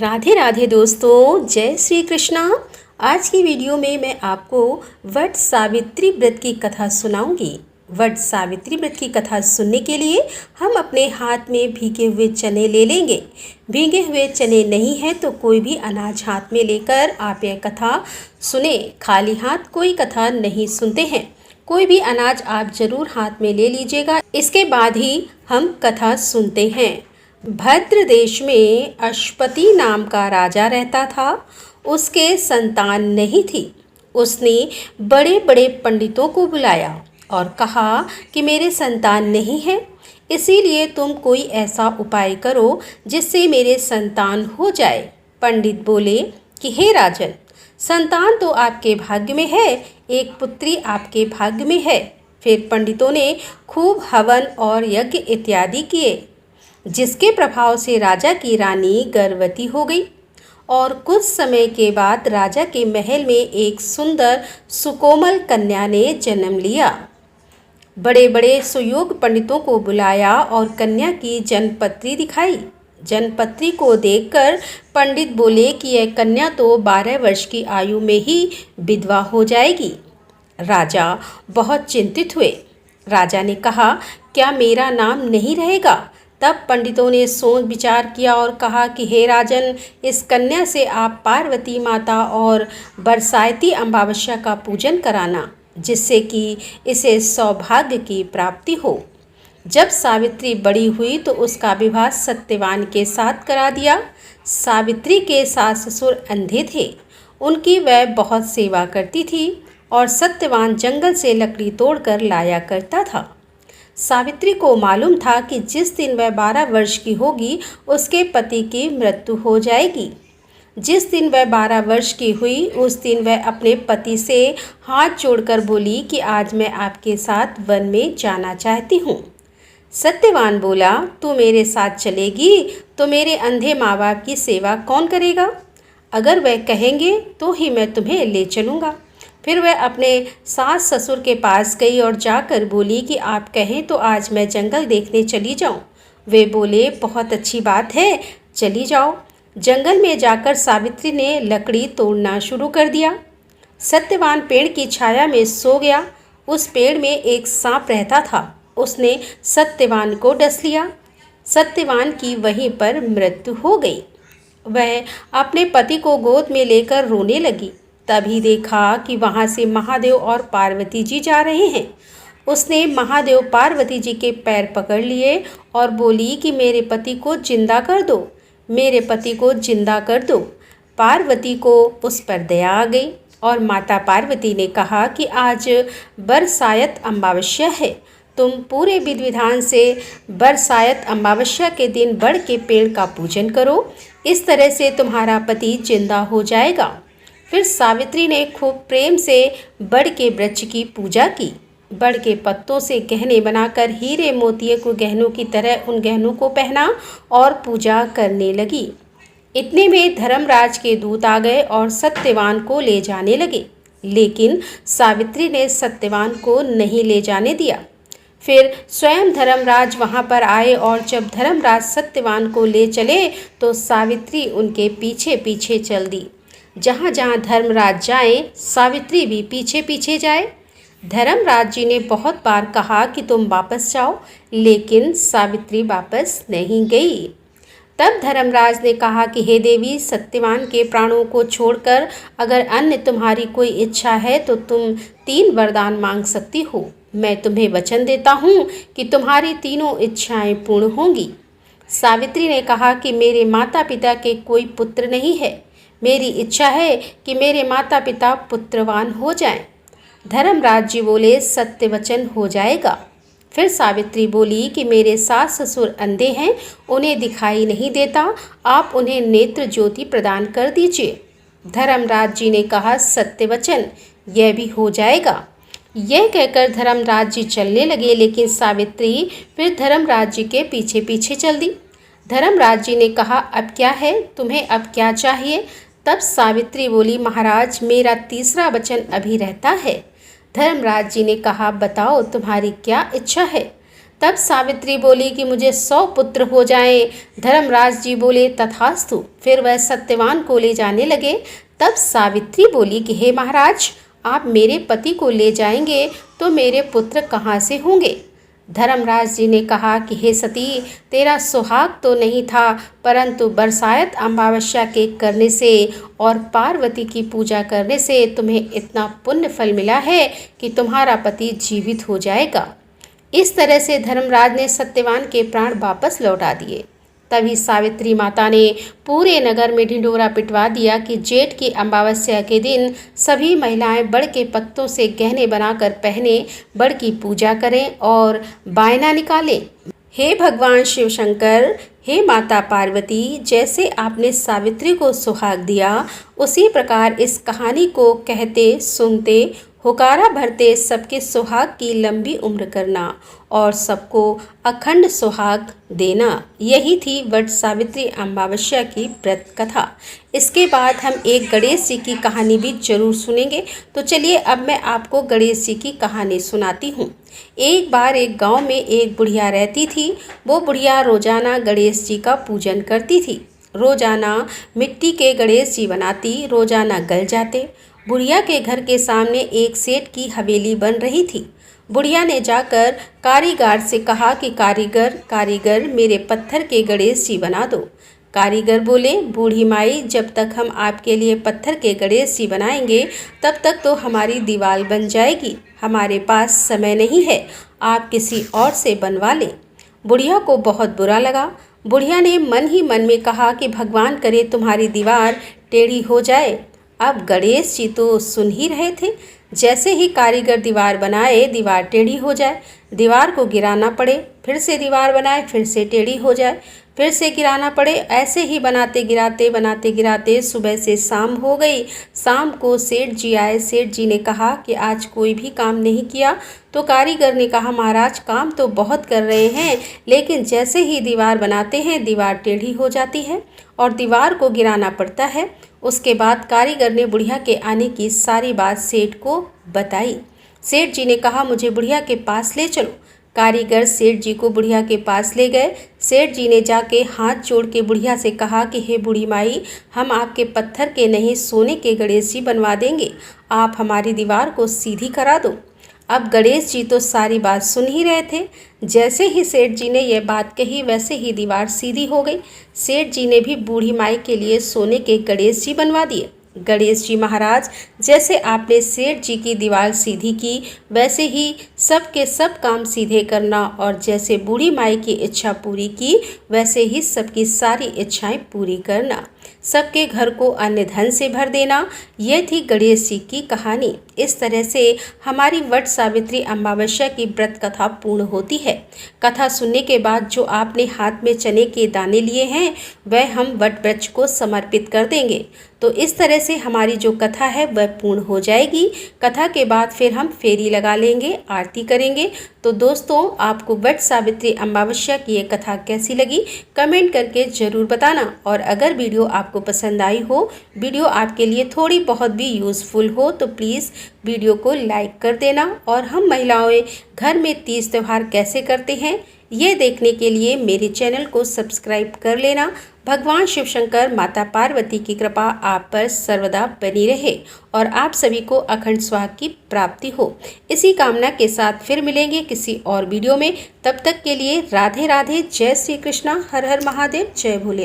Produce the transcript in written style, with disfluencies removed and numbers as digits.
राधे राधे दोस्तों, जय श्री कृष्णा। आज की वीडियो में मैं आपको वट सावित्री व्रत की कथा सुनाऊंगी। वट सावित्री व्रत की कथा सुनने के लिए हम अपने हाथ में भीगे हुए चने ले लेंगे। भीगे हुए चने नहीं है तो कोई भी अनाज हाथ में लेकर आप यह कथा सुने। खाली हाथ कोई कथा नहीं सुनते हैं। कोई भी अनाज आप जरूर हाथ में ले लीजिएगा। इसके बाद ही हम कथा सुनते हैं। भद्र देश में अश्वति नाम का राजा रहता था। उसके संतान नहीं थी। उसने बड़े बड़े पंडितों को बुलाया और कहा कि मेरे संतान नहीं है, इसीलिए तुम कोई ऐसा उपाय करो जिससे मेरे संतान हो जाए। पंडित बोले कि हे राजन, संतान तो आपके भाग्य में है, एक पुत्री आपके भाग्य में है। फिर पंडितों ने खूब हवन और यज्ञ इत्यादि किए, जिसके प्रभाव से राजा की रानी गर्भवती हो गई और कुछ समय के बाद राजा के महल में एक सुंदर सुकोमल कन्या ने जन्म लिया। बड़े बड़े सुयोग पंडितों को बुलाया और कन्या की जन्मपत्री दिखाई। जन्मपत्री को देखकर पंडित बोले कि यह कन्या तो 12 वर्ष की आयु में ही विधवा हो जाएगी। राजा बहुत चिंतित हुए। राजा ने कहा, क्या मेरा नाम नहीं रहेगा? तब पंडितों ने सोच विचार किया और कहा कि हे राजन, इस कन्या से आप पार्वती माता और बरसाती अमावस्या का पूजन कराना, जिससे कि इसे सौभाग्य की प्राप्ति हो। जब सावित्री बड़ी हुई तो उसका विवाह सत्यवान के साथ करा दिया। सावित्री के सास ससुर अंधे थे। उनकी वह बहुत सेवा करती थी और सत्यवान जंगल से लकड़ी तोड़कर लाया करता था। सावित्री को मालूम था कि जिस दिन वह 12 वर्ष की होगी उसके पति की मृत्यु हो जाएगी। जिस दिन वह 12 वर्ष की हुई उस दिन वह अपने पति से हाथ जोड़कर बोली कि आज मैं आपके साथ वन में जाना चाहती हूँ। सत्यवान बोला, तू मेरे साथ चलेगी तो मेरे अंधे माँ बाप की सेवा कौन करेगा? अगर वह कहेंगे तो ही मैं तुम्हें ले चलूँगा। फिर वह अपने सास ससुर के पास गई और जाकर बोली कि आप कहें तो आज मैं जंगल देखने चली जाऊं। वे बोले, बहुत अच्छी बात है, चली जाओ। जंगल में जाकर सावित्री ने लकड़ी तोड़ना शुरू कर दिया। सत्यवान पेड़ की छाया में सो गया। उस पेड़ में एक सांप रहता था। उसने सत्यवान को डस लिया। सत्यवान की वहीं पर मृत्यु हो गई। वह अपने पति को गोद में लेकर रोने लगी। तभी देखा कि वहाँ से महादेव और पार्वती जी जा रहे हैं। उसने महादेव पार्वती जी के पैर पकड़ लिए और बोली कि मेरे पति को जिंदा कर दो, मेरे पति को जिंदा कर दो। पार्वती को उस पर दया आ गई और माता पार्वती ने कहा कि आज बरसायत अमावस्या है, तुम पूरे विधि विधान से बरसायत अमावस्या के दिन बड़ के पेड़ का पूजन करो, इस तरह से तुम्हारा पति जिंदा हो जाएगा। फिर सावित्री ने खूब प्रेम से बड़ के वृक्ष की पूजा की। बड़ के पत्तों से गहने बनाकर हीरे मोतिये को गहनों की तरह उन गहनों को पहना और पूजा करने लगी। इतने में धर्मराज के दूत आ गए और सत्यवान को ले जाने लगे, लेकिन सावित्री ने सत्यवान को नहीं ले जाने दिया। फिर स्वयं धर्मराज वहाँ पर आए और जब धर्मराज सत्यवान को ले चले तो सावित्री उनके पीछे पीछे चल दी। जहाँ जहाँ धर्मराज जाए सावित्री भी पीछे पीछे जाए। धर्मराज जी ने बहुत बार कहा कि तुम वापस जाओ, लेकिन सावित्री वापस नहीं गई। तब धर्मराज ने कहा कि हे देवी, सत्यवान के प्राणों को छोड़कर अगर अन्य तुम्हारी कोई इच्छा है तो तुम 3 वरदान मांग सकती हो। मैं तुम्हें वचन देता हूँ कि तुम्हारी तीनों इच्छाएं पूर्ण होंगी। सावित्री ने कहा कि मेरे माता पिता के कोई पुत्र नहीं है, मेरी इच्छा है कि मेरे माता पिता पुत्रवान हो जाएं। धर्मराज जी बोले, सत्य वचन हो जाएगा। फिर सावित्री बोली कि मेरे सास ससुर अंधे हैं, उन्हें दिखाई नहीं देता, आप उन्हें नेत्र ज्योति प्रदान कर दीजिए। धर्मराज जी ने कहा, सत्य वचन, यह भी हो जाएगा। यह कहकर धर्मराज जी चलने लगे, लेकिन सावित्री फिर धर्मराज जी के पीछे पीछे चल दी। धर्मराज जी ने कहा, अब क्या है, तुम्हें अब क्या चाहिए? तब सावित्री बोली, महाराज, मेरा तीसरा वचन अभी रहता है। धर्मराज जी ने कहा, बताओ तुम्हारी क्या इच्छा है? तब सावित्री बोली कि मुझे 100 पुत्र हो जाएं। धर्मराज जी बोले तथास्तु। फिर वह सत्यवान को ले जाने लगे। तब सावित्री बोली कि हे महाराज, आप मेरे पति को ले जाएंगे तो मेरे पुत्र कहाँ से होंगे। धर्मराज जी ने कहा कि हे सती, तेरा सुहाग तो नहीं था, परंतु बरसायत अमावस्या के करने से और पार्वती की पूजा करने से तुम्हें इतना पुण्य फल मिला है कि तुम्हारा पति जीवित हो जाएगा। इस तरह से धर्मराज ने सत्यवान के प्राण वापस लौटा दिए। तभी सावित्री माता ने पूरे नगर में ढिंढोरा पिटवा दिया कि जेठ की अमावस्या के दिन सभी महिलाएं बड़ के पत्तों से गहने बनाकर पहने, बड़ की पूजा करें और बायना निकालें। हे भगवान शिव शंकर, हे माता पार्वती, जैसे आपने सावित्री को सुहाग दिया, उसी प्रकार इस कहानी को कहते सुनते हुकारा भरते सबके सुहाग की लंबी उम्र करना और सबको अखंड सुहाग देना। यही थी वट सावित्री अमावस्या की व्रत कथा। इसके बाद हम एक गणेश जी की कहानी भी जरूर सुनेंगे। तो चलिए अब मैं आपको गणेश जी की कहानी सुनाती हूँ। एक बार एक गांव में एक बुढ़िया रहती थी। वो बुढ़िया रोजाना गणेश जी का पूजन करती थी। रोजाना मिट्टी के गणेश जी बनाती, रोजाना गल जाते। बुढ़िया के घर के सामने एक सेठ की हवेली बन रही थी। बुढ़िया ने जाकर कारीगर से कहा कि कारीगर मेरे पत्थर के गणेश जी बना दो। कारीगर बोले, बूढ़ी माई, जब तक हम आपके लिए पत्थर के गणेश जी बनाएंगे तब तक तो हमारी दीवार बन जाएगी। हमारे पास समय नहीं है, आप किसी और से बनवा लें। बुढ़िया को बहुत बुरा लगा। बुढ़िया ने मन ही मन में कहा कि भगवान करे तुम्हारी दीवार टेढ़ी हो जाए। अब गणेश जी तो सुन ही रहे थे। जैसे ही कारीगर दीवार बनाए, दीवार टेढ़ी हो जाए, दीवार को गिराना पड़े, फिर से दीवार बनाए, फिर से टेढ़ी हो जाए, फिर से गिराना पड़े। ऐसे ही बनाते गिराते सुबह से शाम हो गई। शाम को सेठ जी आए। सेठ जी ने कहा कि आज कोई भी काम नहीं किया। तो कारीगर ने कहा, महाराज काम तो बहुत कर रहे हैं, लेकिन जैसे ही दीवार बनाते हैं दीवार टेढ़ी हो जाती है और दीवार को गिराना पड़ता है। उसके बाद कारीगर ने बुढ़िया के आने की सारी बात सेठ को बताई। सेठ जी ने कहा, मुझे बुढ़िया के पास ले चलो। कारीगर सेठ जी को बुढ़िया के पास ले गए। सेठ जी ने जाके हाथ जोड़ के बुढ़िया से कहा कि हे बूढ़ी माई, हम आपके पत्थर के नहीं सोने के गणेश जी बनवा देंगे, आप हमारी दीवार को सीधी करा दो। अब गणेश जी तो सारी बात सुन ही रहे थे। जैसे ही सेठ जी ने यह बात कही, वैसे ही दीवार सीधी हो गई। सेठ जी ने भी बूढ़ी माई के लिए सोने के गणेश जी बनवा दिए। गणेश जी महाराज, जैसे आपने सेठ जी की दीवार सीधी की, वैसे ही सब के सब काम सीधे करना, और जैसे बूढ़ी माई की इच्छा पूरी की, वैसे ही सबकी सारी इच्छाएं पूरी करना, सबके घर को अन्न धन से भर देना। यह थी गणेश जी की कहानी। इस तरह से हमारी वट सावित्री अमावस्या की व्रत कथा पूर्ण होती है। कथा सुनने के बाद जो आपने हाथ में चने के दाने लिए हैं, वह हम वट वृक्ष को समर्पित कर देंगे। तो इस तरह से हमारी जो कथा है वह पूर्ण हो जाएगी। कथा के बाद फिर हम फेरी लगा लेंगे, आरती करेंगे। तो दोस्तों, आपको वट सावित्री अमावस्या की ये कथा कैसी लगी कमेंट करके ज़रूर बताना। और अगर वीडियो आपको पसंद आई हो, वीडियो आपके लिए थोड़ी बहुत भी यूज़फुल हो, तो प्लीज़ वीडियो को लाइक कर देना। और हम महिलाएं घर में तीज त्यौहार कैसे करते हैं, ये देखने के लिए मेरे चैनल को सब्सक्राइब कर लेना। भगवान शिव शंकर, माता पार्वती की कृपा आप पर सर्वदा बनी रहे और आप सभी को अखंड सुहाग की प्राप्ति हो। इसी कामना के साथ फिर मिलेंगे किसी और वीडियो में। तब तक के लिए राधे राधे, जय श्री कृष्णा, हर हर महादेव, जय भोलेनाथ।